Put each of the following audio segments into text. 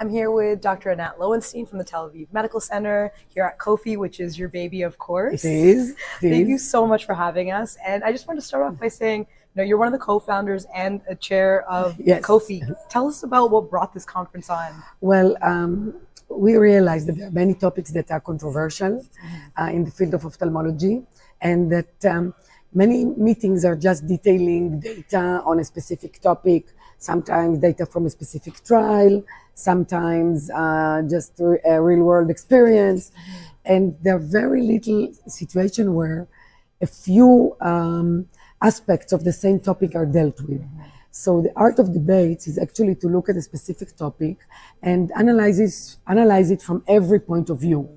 I'm here with Dr. Anat Loewenstein from the Tel Aviv Medical Center here at COPHy, which is your baby, of course. It is. Thank you so much for having us. And I just want to start off by saying, you're one of the co-founders and a chair of Yes. COPHy. Tell us about what brought this conference on. Well, we realize that there are many topics that are controversial in the field of ophthalmology, and that many meetings are just detailing data on a specific topic, sometimes data from a specific trial, sometimes just a real-world experience. And there are very little situations where a few aspects of the same topic are dealt with. So the art of debate is actually to look at a specific topic and analyze it from every point of view.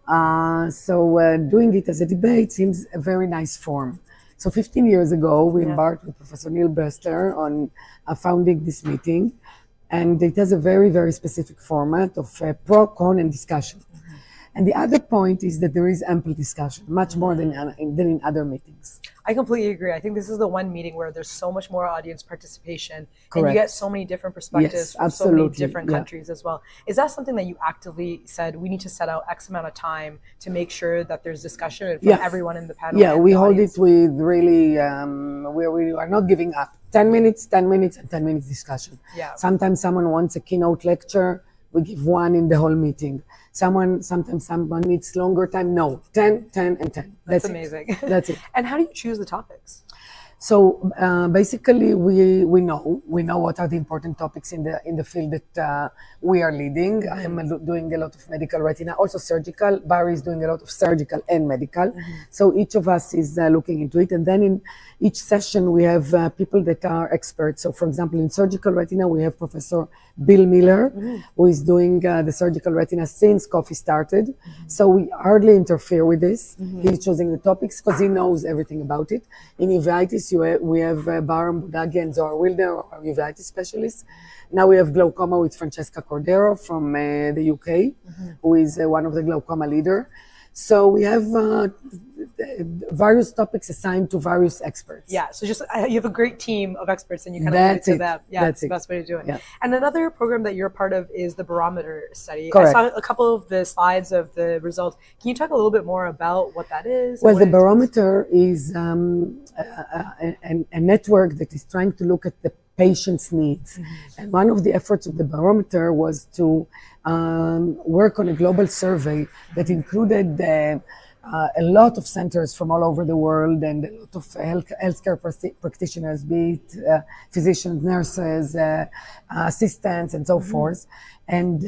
Doing it as a debate seems a very nice form. So 15 years ago, we embarked with Professor Neil Bester on founding this meeting. And it has a very, very specific format of pro, con, and discussion. And the other point is that there is ample discussion, much more than in other meetings. I completely agree. I think this is the one meeting where there's so much more audience participation. Correct. And you get so many different perspectives from so many different countries as well. Is that something that you actively said, we need to set out X amount of time to make sure that there's discussion from everyone in the panel? Yeah, we hold it with really, we are not giving up. 10 minutes, 10 minutes, and 10 minutes discussion. Yeah. Sometimes someone wants a keynote lecture, we give one in the whole meeting. Sometimes someone needs longer time. No, 10, 10, and 10. That's amazing. That's it. And how do you choose the topics? So basically, we know what are the important topics in the field that we are leading. I am doing a lot of medical retina, also surgical. Barry is doing a lot of surgical and medical. So each of us is looking into it, and then in each session we have people that are experts. So for example, in surgical retina, we have Professor Bill Miller, who is doing the surgical retina since COPHy started. So we hardly interfere with this. He's choosing the topics because he knows everything about it. In uveitis, we have Baram Budagi and Zohar Wilder, our uveitis specialists. Now we have glaucoma with Francesca Cordero from the UK, who is one of the glaucoma leader. So we have various topics assigned to various experts. Yeah, so just you have a great team of experts and you kind of leave it to them. Yeah, that's the best way to do it. Yeah. And another program that you're a part of is the barometer study. Correct. I saw a couple of the slides of the results. Can you talk a little bit more about what that is? Well, the barometer is a network that is trying to look at the patient's needs. And one of the efforts of the barometer was to work on a global survey that included a lot of centers from all over the world and a lot of healthcare practitioners, be it physicians, nurses, assistants, and so forth. And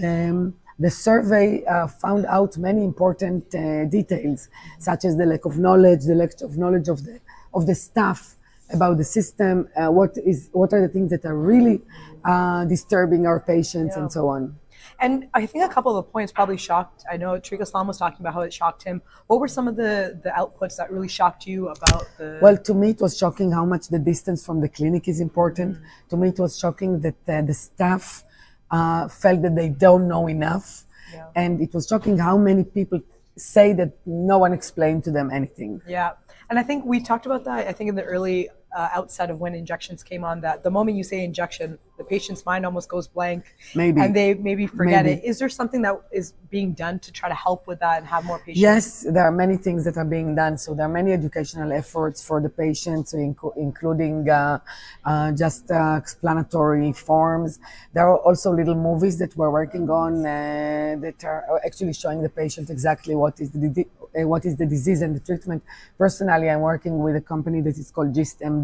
the survey found out many important details, such as the lack of knowledge, of the staff about the system, what are the things that are really disturbing our patients, and so on. And I think a couple of the points probably shocked. I know Trika Islam was talking about how it shocked him. What were some of the outputs that really shocked you about the... Well, to me, it was shocking how much the distance from the clinic is important. To me, it was shocking that the staff felt that they don't know enough. Yeah. And it was shocking how many people say that no one explained to them anything. Yeah. And I think we talked about that, I think in the early outset of when injections came on, that the moment you say injection, the patient's mind almost goes blank. Maybe. And they maybe forget it. Is there something that is being done to try to help with that and have more patients? Yes, there are many things that are being done. So there are many educational efforts for the patients, including just explanatory forms. There are also little movies that we're working on that are actually showing the patient exactly what is the disease and the treatment. Personally, I'm working with a company that is called GistMD,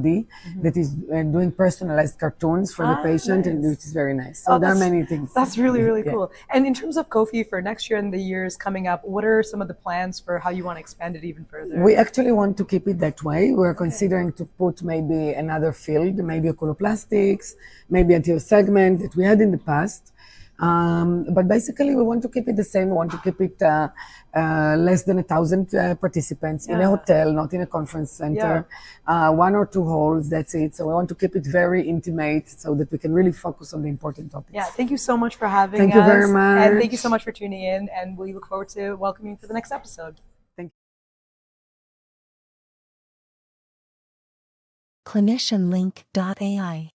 that is doing personalized cartoons for the patient, and which is very nice. So there are many things. That's really, really cool. And in terms of COPHy for next year and the years coming up, what are some of the plans for how you want to expand it even further? We actually want to keep it that way. We're considering to put maybe another field, maybe oculoplastics, maybe anterior segment that we had in the past. But basically, we want to keep it the same. We want to keep it less than 1,000 participants in a hotel, not in a conference center. 1 or 2 halls, that's it. So we want to keep it very intimate so that we can really focus on the important topics. Yeah, thank you so much for having us. Thank you very much. And thank you so much for tuning in. And we look forward to welcoming you for the next episode. Thank you. ClinicianLink.ai